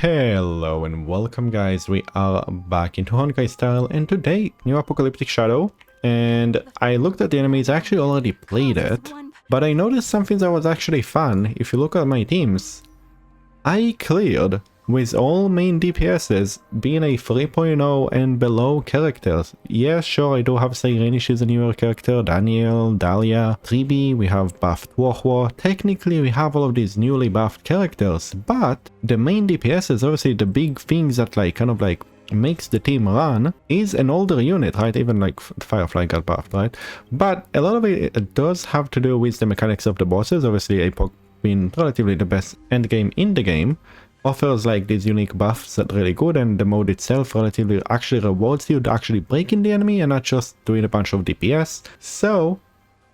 Hello and welcome guys, we are back into Honkai style and today new Apocalyptic Shadow, and I looked at the enemies. I actually already played it, but I noticed something that was actually fun. If you look at my teams, I cleared with all main DPSs being a 3.0 and below characters. Yes, sure, I do have Cyrene, she's a newer character, Daniel, Dahlia, Tribi, we have buffed Warhwar. Technically we have all of these newly buffed characters, but the main DPSs, obviously the big things that makes the team run, is an older unit, right? Even like Firefly got buffed, right? But a lot of it does have to do with the mechanics of the bosses. Obviously Apoc being relatively the best endgame in the game, offers like these unique buffs that are really good, and the mode itself relatively actually rewards you to actually breaking the enemy and not just doing a bunch of DPS. So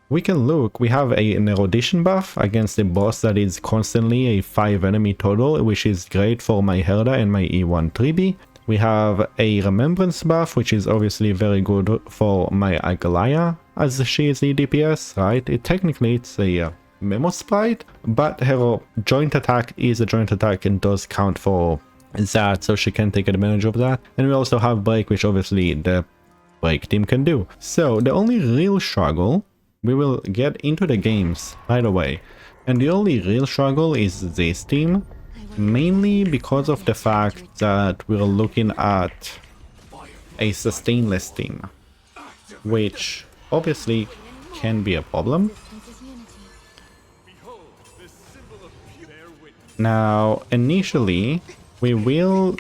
we can look, we have an erudition buff against a boss that is constantly a 5 enemy total, which is great for my Herda and my E1 Tribi. We have a remembrance buff, which is obviously very good for my Agalaya, as she is the DPS, right? Technically it's a memo sprite, but her joint attack is a joint attack and does count for that, so she can take advantage of that. And we also have break, which obviously the break team can do. So the only real struggle, we will get into the games right away, and the only real struggle is this team, mainly because of the fact that we're looking at a sustainless team, which obviously can be a problem. Now, initially, we will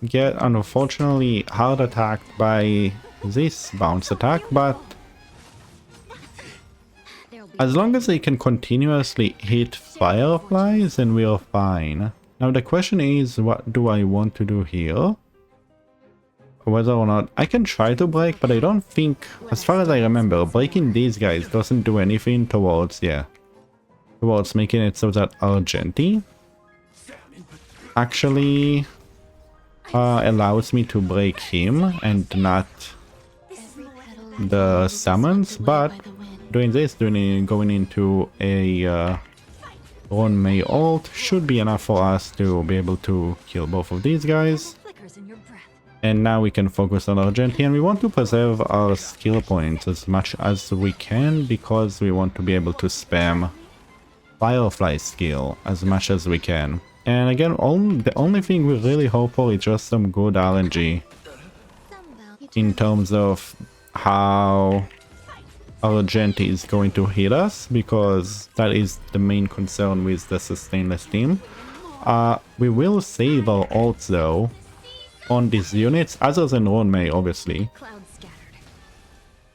get unfortunately hard attacked by this bounce attack, but as long as they can continuously hit fireflies, then we are fine. Now the question is, what do I want to do here? Whether or not I can try to break, but I don't think, as far as I remember, breaking these guys doesn't do anything towards making it so that Argenti actually allows me to break him and not the summons. But doing this, going into a Ron May ult should be enough for us to be able to kill both of these guys. And now we can focus on Argenti, and we want to preserve our skill points as much as we can, because we want to be able to spam Firefly skill as much as we can. And again, the only thing we really hope for is just some good RNG in terms of how Argenti is going to hit us, because that is the main concern with the sustainless team. We will save our ults though on these units, other than Ron May obviously,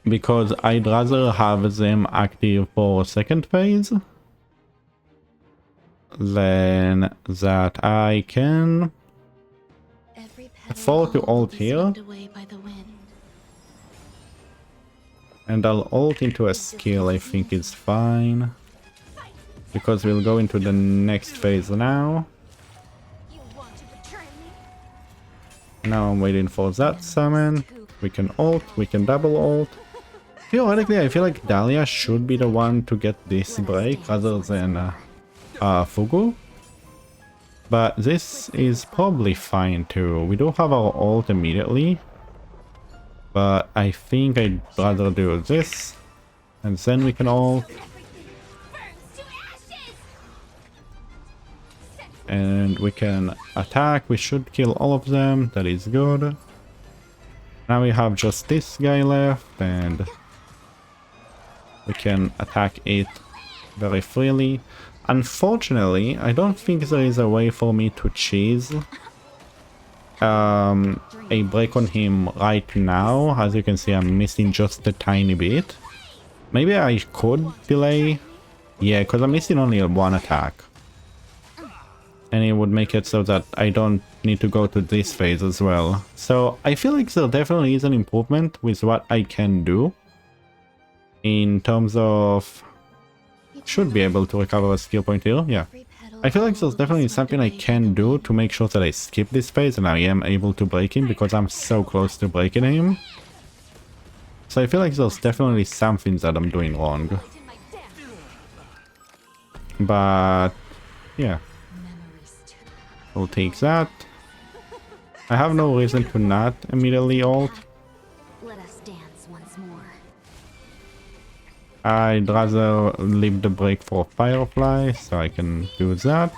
because I'd rather have them active for second phase than that I can afford to ult here. And I'll ult into a skill, I think it's fine, because we'll go into the next phase now. Now I'm waiting for that summon. We can ult, we can double ult. Theoretically, I feel like Dahlia should be the one to get this break rather than Fugu, but this is probably fine too. We do have our ult immediately, but I think I'd rather do this, and then we can ult. And we can attack. We should kill all of them. That is good. Now we have just this guy left, and we can attack it very freely. Unfortunately, I don't think there is a way for me to cheese a break on him right now. As you can see, I'm missing just a tiny bit. Maybe I could delay. Yeah, because I'm missing only one attack. And it would make it so that I don't need to go to this phase as well. So I feel like there definitely is an improvement with what I can do in terms of... Should be able to recover a skill point here, yeah. I feel like there's definitely something I can do to make sure that I skip this phase and I am able to break him, because I'm so close to breaking him. So I feel like there's definitely something that I'm doing wrong. But yeah. We'll take that. I have no reason to not immediately ult. Let us dance once more. I'd rather leave the break for Firefly, so I can do that.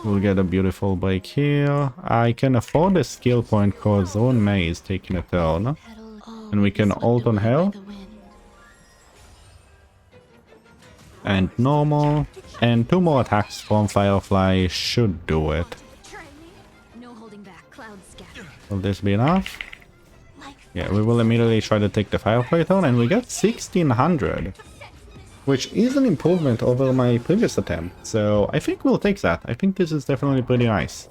We'll get a beautiful break here. I can afford a skill point because Rune May is taking a turn. And we can ult on her. And normal. And 2 more attacks from Firefly should do it. Will this be enough? Yeah, we will immediately try to take the Firefly turn, and we got 1600. Which is an improvement over my previous attempt, so I think we'll take that. I think this is definitely pretty nice.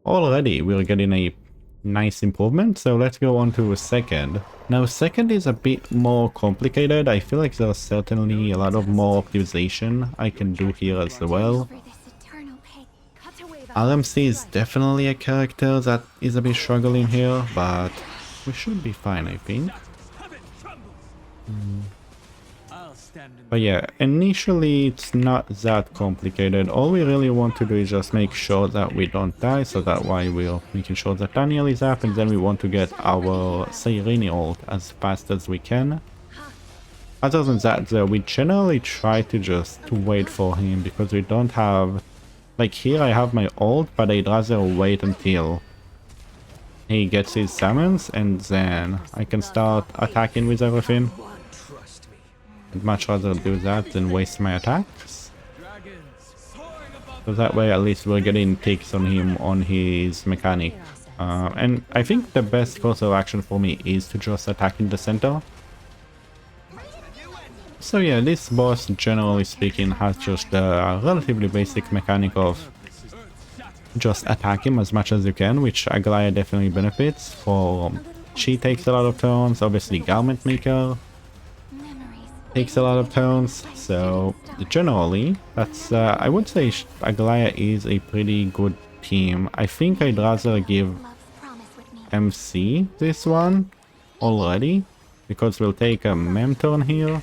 Already we're getting a nice improvement, so let's go on to second. Now second is a bit more complicated. I feel like there's certainly a lot of more optimization I can do here as well. RMC is definitely a character that is a bit struggling here, but we should be fine, I think. But yeah, initially it's not that complicated. All we really want to do is just make sure that we don't die, so that way we're making sure that Daniel is up, and then we want to get our Seirini ult as fast as we can. Other than that though, we generally try to just wait for him, because we don't have... Like here I have my ult, but I'd rather wait until he gets his summons, and then I can start attacking with everything. I'd much rather do that than waste my attacks. So that way at least we're getting ticks on him on his mechanic. And I think the best course of action for me is to just attack in the center. So yeah, this boss, generally speaking, has just a relatively basic mechanic of just attack him as much as you can, which Aglaya definitely benefits for. She takes a lot of turns, obviously Garment Maker takes a lot of turns, so generally that's I would say Aglaya is a pretty good team. I think I'd rather give MC this one already, because we'll take a Mem turn here,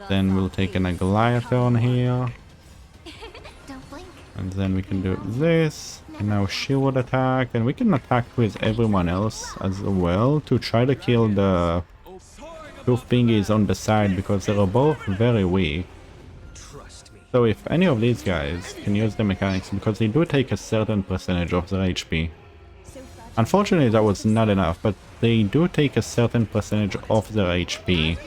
then we'll take an Aglaya turn here, and then we can do this, and now she would attack, and we can attack with everyone else as well to try to kill the Tooth Pingies on the side, because they are both very weak. So if any of these guys can use the mechanics, because they do take a certain percentage of their HP. Unfortunately that was not enough, but they do take a certain percentage of their HP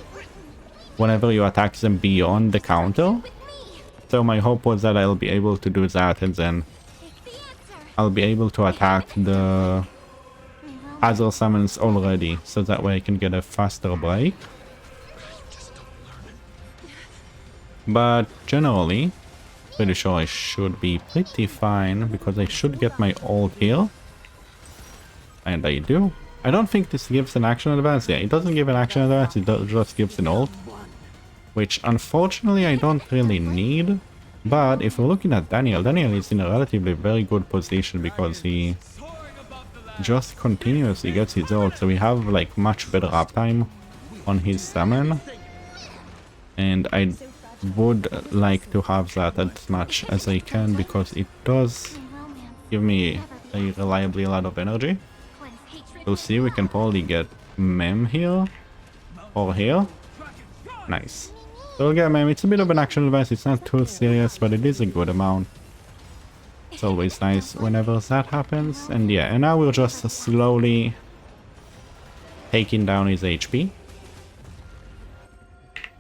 whenever you attack them beyond the counter. So my hope was that I'll be able to do that, and then I'll be able to attack the other summons already, so that way I can get a faster break. But generally, pretty sure I should be pretty fine, because I should get my ult here. And I do. I don't think this gives an action advance. Yeah, it doesn't give an action advance, it just gives an ult. Which unfortunately I don't really need. But if we're looking at Daniel, Daniel is in a relatively very good position, because he just continuously gets his ult, so we have like much better uptime on his summon, and I would like to have that as much as I can, because it does give me a reliably a lot of energy. We'll see, we can probably get Mem here or here. Nice. So we'll get Mem. It's a bit of an action advance, it's not too serious, but it is a good amount. It's always nice whenever that happens. And yeah, and now we're just slowly taking down his HP.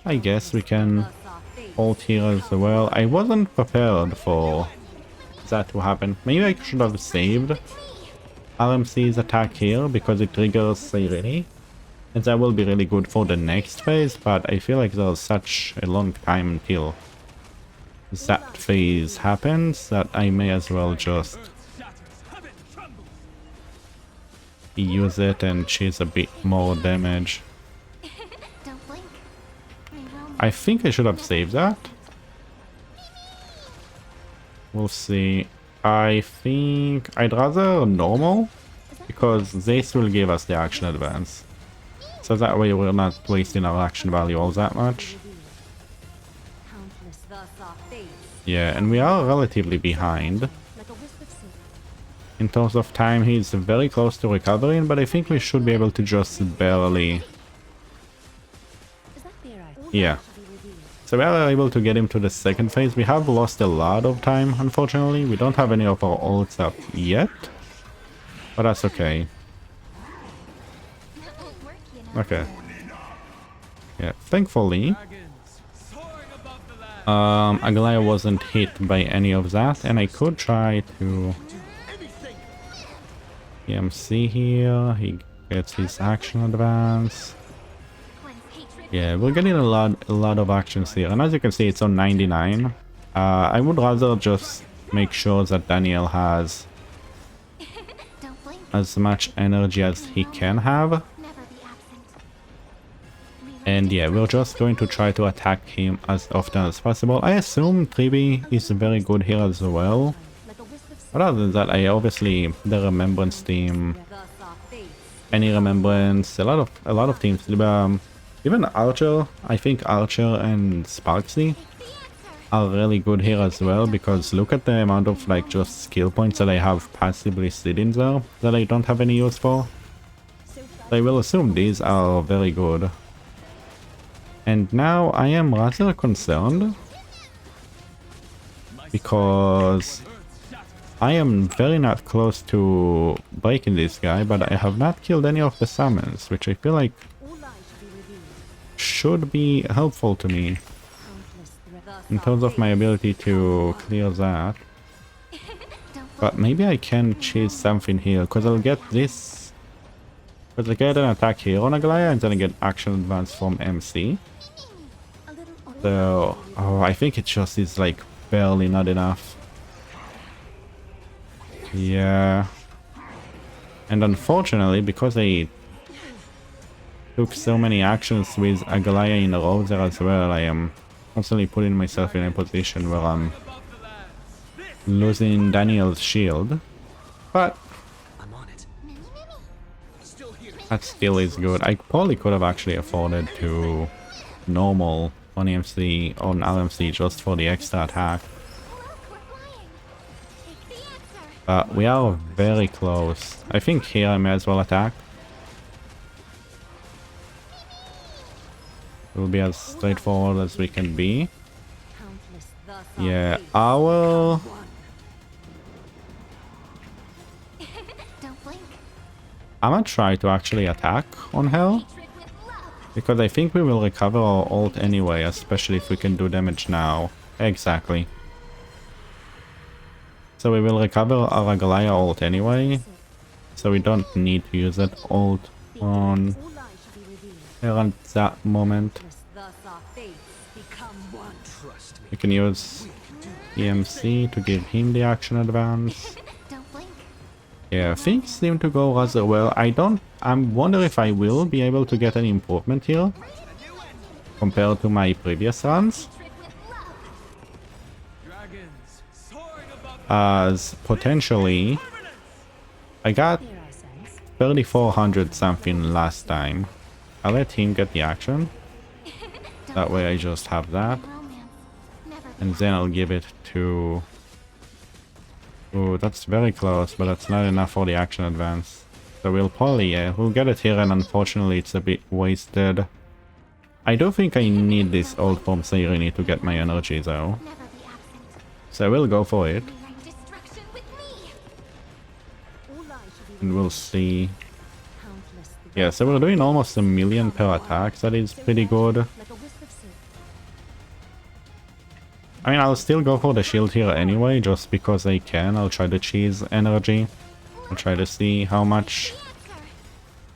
I guess we can ult here as well. I wasn't prepared for that to happen. Maybe I should have saved RMC's attack here, because it triggers Seirini, and that will be really good for the next phase, but I feel like there's such a long time until that phase happens that I may as well just use it and chase a bit more damage. I think I should have saved that. We'll see. I think I'd rather normal, because this will give us the action advance. So that way we're not wasting our action value all that much. Yeah, and we are relatively behind. Like a wisp of silk. In terms of time, he's very close to recovering, but I think we should be able to just barely... Is that the right? Yeah. Shall be revealed. So we are able to get him to the second phase. We have lost a lot of time, unfortunately. We don't have any of our ults up yet. But that's okay. That won't work, you know. Okay. Yeah, thankfully, Aglaya wasn't hit by any of that, and I could try to EMC here. He gets his action advance. Cleanse hatred. Yeah, we're getting a lot of actions here, and as you can see, it's on 99. I would rather just make sure that Daniel has Don't blink. as much energy as he can have. Never be absent. And yeah, we're just going to try to attack him as often as possible. I assume Tribi is very good here as well. Like a wisp of silk. But other than that, I obviously the Remembrance team, Thus our fates. any Remembrance, a lot of teams. Even Archer, I think Archer and Sparksy are really good here as well, because look at the amount of like just skill points that I have passively sitting there that I don't have any use for. I will assume these are very good. And now I am rather concerned because I am very not close to breaking this guy, but I have not killed any of the summons, which I feel like All lies shall be revealed. should be helpful to me Countless threats. in terms of my ability to clear that. But maybe I can chase something here, because I'll get this. Because I get an attack here on Aglaya, and then I get action advance from MC. A little on So, oh, I think it just is like barely not enough. Yeah. And unfortunately, because I took so many actions with Aglaya in a row there as well, I am constantly putting myself in a position where I'm losing Daniel's shield. But I'm on it. that still is good. I probably could have actually afforded to normal on EMC, on RMC just for the extra attack. Look, we're flying. Take the answer. But we are very close. I think here I may as well attack. It will be as straightforward as we can be. countless. Thus our Yeah, fates. our... Don't blink. I'm gonna try to actually attack on Hell, Hatred with love. because I think we will recover our ult anyway, especially if we can do damage now. Exactly. So we will recover our Aglaya ult anyway, so we don't need to use that ult on All lies shall be revealed. her at that moment. Thus our fates become one. Trust me. We can use EMC to give him the action advance. Don't blink. Yeah, things seem to go rather well. I wonder if I will be able to get an improvement here compared to my previous runs, Hatred with love. as potentially I got Here I sense. 3400 something last time. I'll let him get the action, that way I just have that, Romance. Never be and then I'll give it to... Oh, that's very close, but that's not enough for the action advance. So we'll probably, yeah, we'll get it here, and unfortunately it's a bit wasted. I do think I need this ult from Seirini to get my energy though, never be absent. so I will go for it, Rewrite destruction with me. All lies shall be and we'll see. countless. Yeah, so we're doing almost 1,000,000 per attack, that is pretty good. Like a wisp of silk. I mean, I'll still go for the shield here anyway, just because I can. I'll try to cheese energy. I'll try to see how much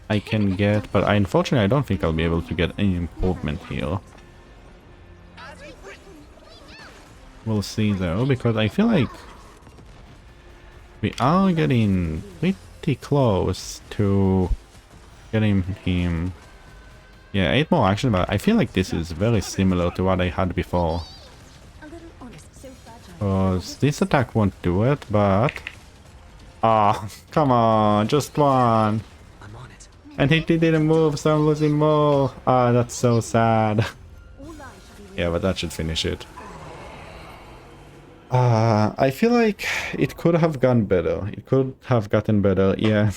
I can get, but unfortunately I don't think I'll be able to get any improvement here. We'll see though, because I feel like we are getting pretty close to getting him. Yeah, 8 more action, but I feel like this is very similar to what I had before. A little honest. So fragile. Because this attack won't do it, but... Ah, come on, just one. I'm on it. And he didn't move, so I'm losing more. Ah, that's so sad. All lies shall be Yeah, but that should finish it. I feel like it could have gone better. It could have gotten better, yeah.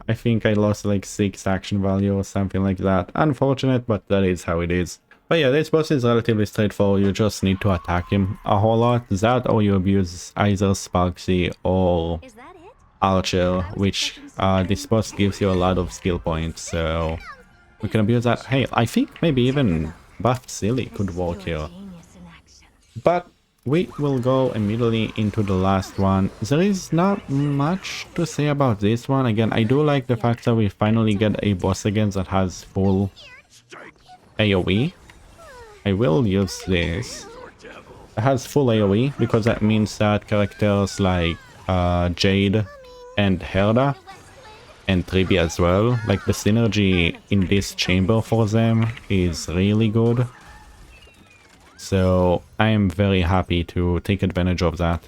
I think I lost like 6 action value or something like that. Unfortunate, but that is how it is. But yeah, this boss is relatively straightforward. You just need to attack him a whole lot. That or you abuse either Sparksy or Is that it? Archer, which this boss gives you a lot of skill points, so we can abuse that. Hey, I think maybe even Buff Silly could work here. Genius in action. But we will go immediately into the last one. There is not much to say about this one. Again, I do like the fact that we finally get a boss again that has full AoE. I will use this. It has full AoE because that means that characters like Jade and Herda and Tribi as well, like the synergy in this chamber for them is really good. So I am very happy to take advantage of that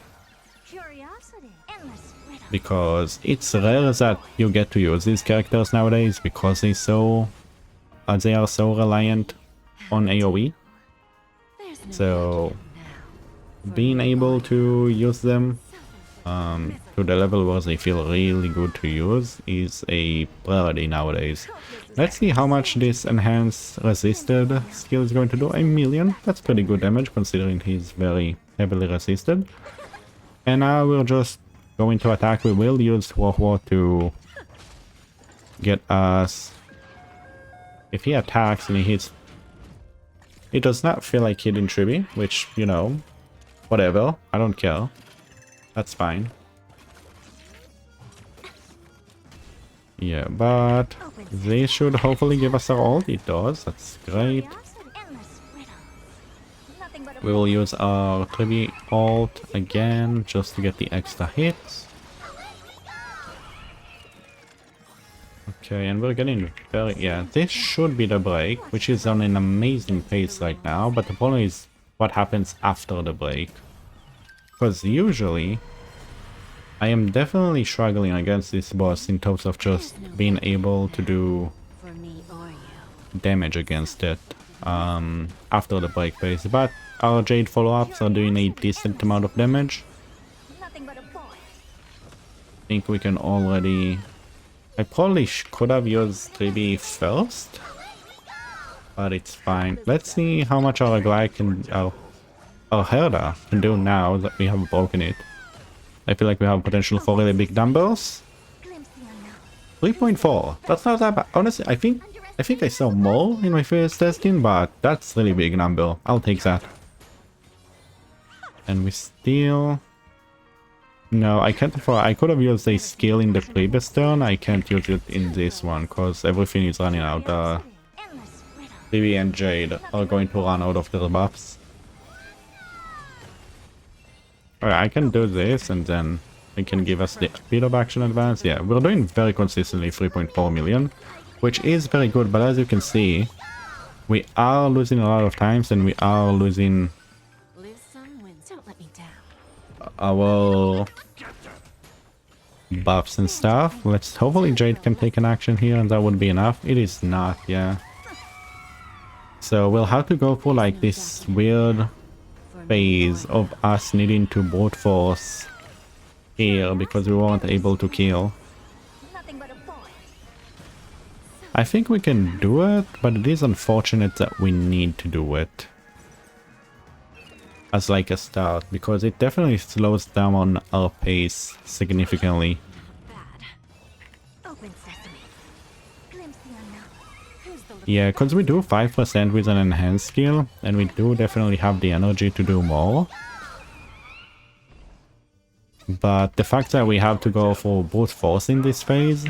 Curiosity. Endless riddle. because it's rare that you get to use these characters nowadays because they are so reliant on AoE. There's no So now. being able to use them to the level where they feel really good to use is a priority nowadays. Let's see how much this enhanced resisted skill is going to do. 1,000,000. That's pretty good damage considering he's very heavily resisted. And now we're just going to attack. We will use War to get us... If he attacks and he hits... It does not feel like hitting Tribi, which, you know, whatever. I don't care. That's fine. Yeah, but they should hopefully give us our ult. It does. That's great. Curiosity. Endless riddle. Nothing but a We will use our Tribi ult again just to get the extra hits. Okay, and we're getting very... Yeah, this should be the break, which is on an amazing pace right now. But the problem is what happens after the break. Because usually, I am definitely struggling against this boss in terms of just being able to do for me or you. damage against it after the break phase. But our Jade follow-ups are doing a decent amount of damage. Nothing but a point. I think we can already... I probably could have used 3B first, but it's fine. Let's see how much our Glide can... Our Herda can do now that we have broken it. I feel like we have potential for really big numbers. Glimpse the unknown. 3.4. That's not that bad. Honestly, I think I saw more in my first testing, but that's really big number. I'll take that. And we still... No, I can't afford... I could have used a skill in the previous turn. I can't use it in this one, because everything is running out. Endless riddle. Vivi and Jade are going to run out of their buffs. Alright, I can do this, and then it can give us the speed of action advance. Yeah, we're doing very consistently 3.4 million, which is very good, but as you can see, we are losing a lot of times, and we are losing Lose some, win. Don't let me down. our buffs and stuff. Let's hopefully Jade can take an action here, and that would be enough. It is not, yeah. So we'll have to go for like this weird phase of us needing to brute force here because we weren't able to kill. Nothing but a point. I think we can do it, but it is unfortunate that we need to do it as like a start, because it definitely slows down on our pace significantly. Bad. Open sesame. Glimpse the unknown. Who's the little Yeah, because we do 5% with an enhanced skill, and we do definitely have the energy to do more. But the fact that we have to go for brute force in this phase,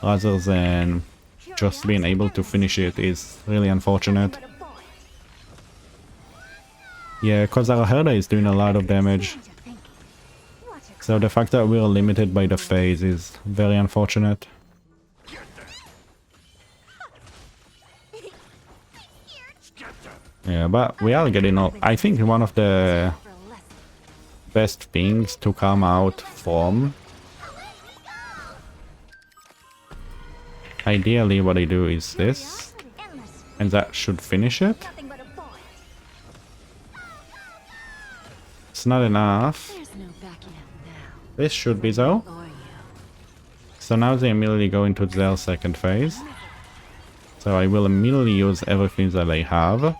rather than just being able to finish it, is really unfortunate. but a point? Yeah, because our Herda is doing a lot of damage. Change your thinking. Watch it. So the fact that we're limited by the phase is very unfortunate. Yeah, but we are getting all... I think one of the For a lesson. best things to come out from... Ideally what I do is this, Endless. and that should finish it. Nothing but a point. It's not enough. There's no backing out now. This should be though. Or you. So now they immediately go into their second phase. So I will immediately use everything that I have.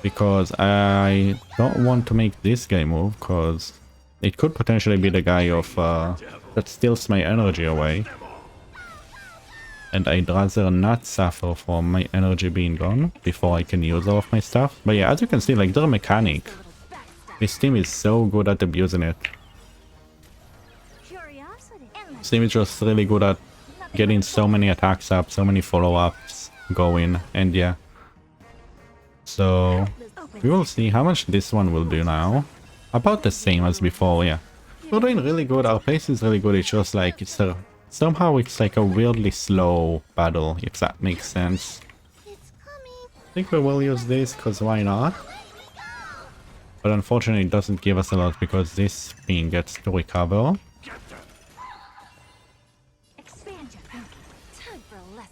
Because I don't want to make this guy move, because it could potentially be the guy of that steals my energy away. And I'd rather not suffer from my energy being gone before I can use all of my stuff. But yeah, as you can see, like, their mechanic, this team is so good at abusing it. Curiosity. This team is just really good at getting so many attacks up, so many follow-ups going, and yeah. So we will see how much this one will do now. About the same as before, yeah. We're doing really good, our pace is really good, it's just like, somehow it's like a weirdly slow battle, if that makes sense. It's coming. I think we will use this, because why not? But unfortunately it doesn't give us a lot, because this thing gets to recover. Expand your thinking. Time for a lesson.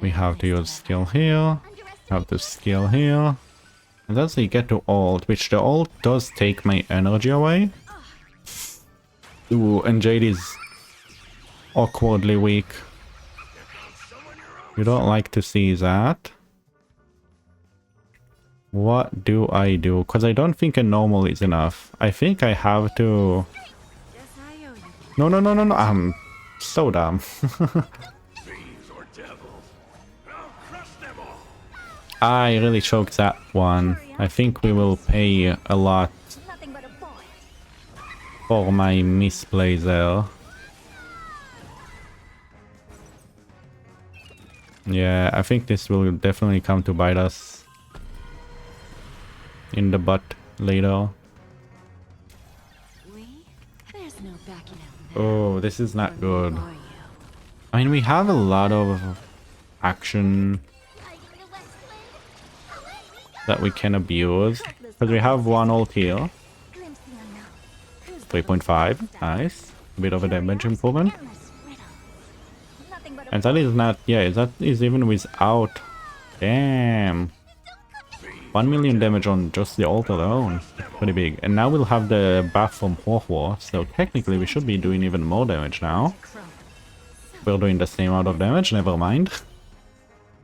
We have to use skill here, have to skill here. And then they get to ult, which the ult does take my energy away. Ooh, and Jade is awkwardly weak. You don't like to see that. What do I do? Because I don't think a normal is enough. I think I have to... No, no, no, no, no. I'm so dumb. I really choked that one. I think we will pay a lot Nothing but a boy. for my misplay there. Yeah, I think this will definitely come to bite us in the butt later. There's no backing out now. Oh, this is not good. Or you. I mean, we have a lot of action that we can abuse. Because we have one ult here. Glimpse the unknown. Who's the 3.5. Nice. A bit of a damage improvement. endless riddle? Nothing but a And that is not... Yeah, that is even without... Damn. 1 million damage on just the ult alone. Pretty big. And now we'll have the buff from War, so technically we should be doing even more damage now. We're doing the same amount of damage, never mind.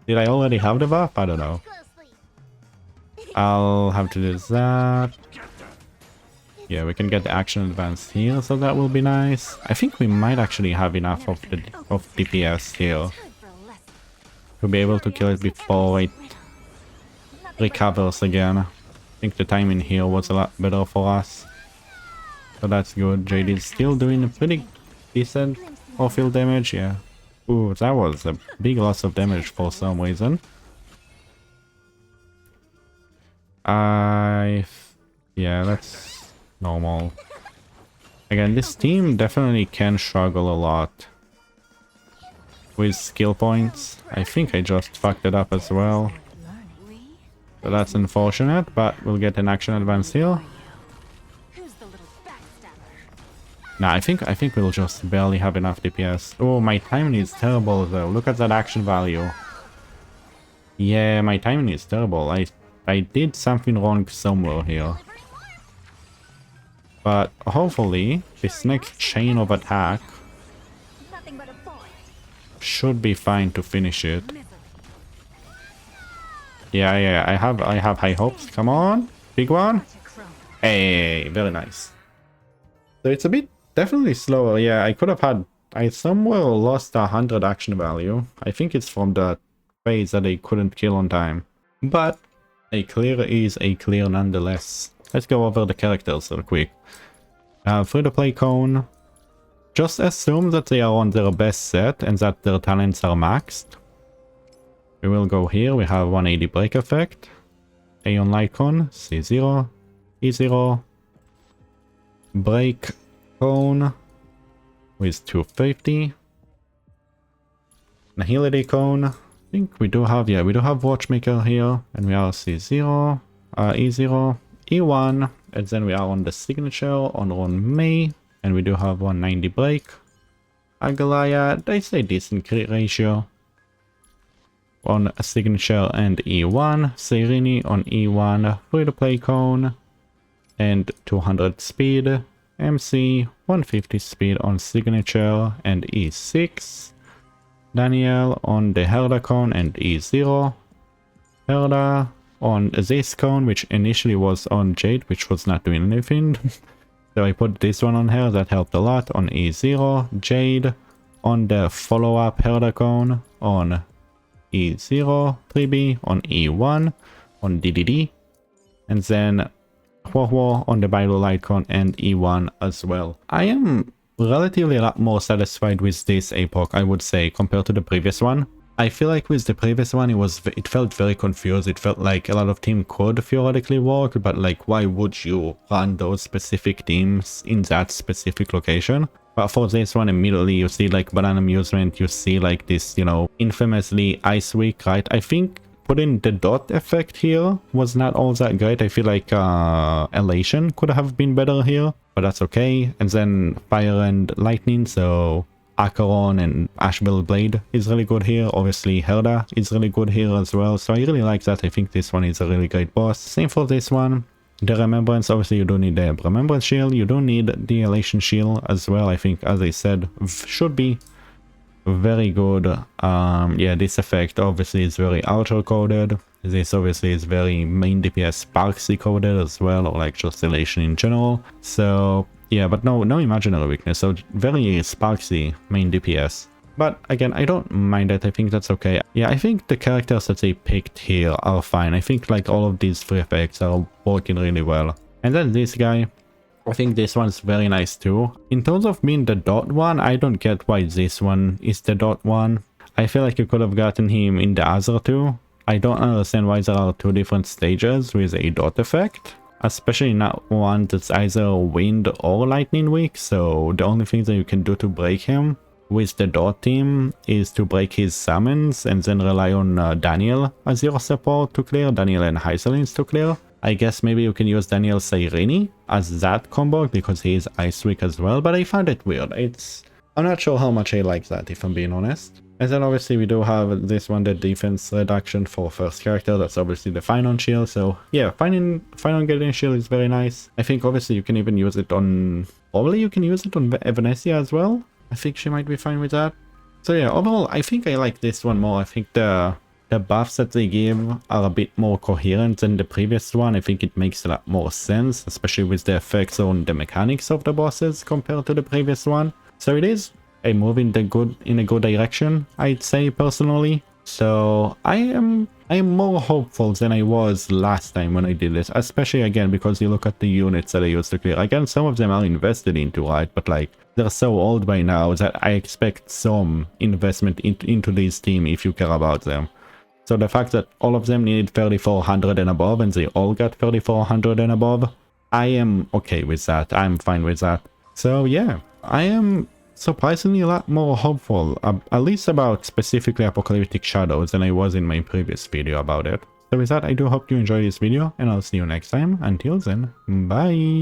Did I already have the buff? I don't know. I'll have to do that. Yeah, we can get the action advance here, so that will be nice. I think we might actually have enough of the DPS here time for a lesson. to be able to kill it before it recovers again. I think the timing here was a lot better for us. So that's good. JD is still doing a pretty decent off-field damage, yeah. Ooh, that was a big loss of damage for some reason. Yeah, that's normal. Again, this team definitely can struggle a lot with skill points. I think I just fucked it up as well. So that's unfortunate, but we'll get an action advance here. Who's the little backstabber? Nah, I think we'll just barely have enough DPS. Oh, my timing is terrible though. Look at that action value. Yeah, my timing is terrible. I did something wrong somewhere here. But hopefully, this next chain of attack Nothing but a boy. should be fine to finish it. Yeah, I have high hopes. Come on, big one. Hey, very nice. So it's a bit definitely slower. Yeah, I could have had... I somewhere lost 100 action value. I think it's from the phase that I couldn't kill on time. But a clear is a clear nonetheless. Let's go over the characters real quick. Free-to-play Cone. Just assume that they are on their best set and that their talents are maxed. We will go here. We have 180 break effect. Aeon Lycon, C0, E0. Break Cone with 250. Nihility Cone. I think we do have, yeah, we do have Watchmaker here. And we are C0, E0, E1. And then we are on the signature on May. And we do have 190 break. Agalaya, they say decent crit ratio. on Signature and E1, Seirini on E1, free-to-play cone, and 200 speed, MC 150 speed on Signature and E6, Daniel on the Herda cone and E0, Herda on this cone, which initially was on Jade, which was not doing anything. So I put this one on her, that helped a lot, on E0, Jade on the follow-up Herda cone, on E0, 3B, on E1, on DDD, and then Huohuo on the Bible Light cone and E1 as well. I am relatively a lot more satisfied with this epoch, I would say, compared to the previous one. I feel like with the previous one it felt very confused. It felt like a lot of teams could theoretically work, but like why would you run those specific teams in that specific location? But for this one, immediately you see like Banana Amusement, you see like this, you know, infamously Ice Week, right? I think putting the dot effect here was not all that great. I feel like Elation could have been better here, but that's okay. And then Fire and Lightning, so Acheron and Ashbel Blade is really good here. Obviously Herda is really good here as well, so I really like that. I think this one is a really great boss. Same for this one. The Remembrance, obviously you don't need the Remembrance shield, you don't need the Elation shield as well. I think, as I said, should be very good. Yeah, this effect obviously is very outer coded. This obviously is very main DPS Sparksy coded as well, or like just Elation in general. So yeah, but no imaginary weakness, so very Sparksy main DPS. But again, I don't mind it, I think that's okay. Yeah, I think the characters that they picked here are fine. I think like all of these three effects are working really well. And then this guy, I think this one's very nice too. In terms of being the dot one, I don't get why this one is the dot one. I feel like you could have gotten him in the other two. I don't understand why there are two different stages with a dot effect. Especially not one that's either wind or lightning weak, so the only thing that you can do to break him with the dot team is to break his summons and then rely on Daniel as your support to clear, Daniel and Hyselins to clear. I guess maybe you can use Daniel Seirini as that combo because he is Ice Weak as well, but I find it weird. I'm not sure how much I like that, if I'm being honest. And then obviously we do have this one, the defense reduction for first character. That's obviously the Fine on shield. So yeah, Fine on getting shield is very nice. I think obviously you can even use it on... Probably you can use it on Evanesia as well. I think she might be fine with that. So yeah, overall I think I like this one more. I think the buffs that they give are a bit more coherent than the previous one. I think it makes a lot more sense, especially with the effects on the mechanics of the bosses compared to the previous one. So it is a move in a good direction, I'd say personally. So I am more hopeful than I was last time when I did this, especially again because you look at the units that I used to clear. Again, some of them are invested into, right? But like they're so old by now that I expect some investment into this team if you care about them. So the fact that all of them needed 3400 and above and they all got 3400 and above, I am okay with that. I'm fine with that. So yeah, I am surprisingly a lot more hopeful, at least about specifically Apocalyptic Shadows than I was in my previous video about it. So with that, I do hope you enjoyed this video and I'll see you next time. Until then, bye!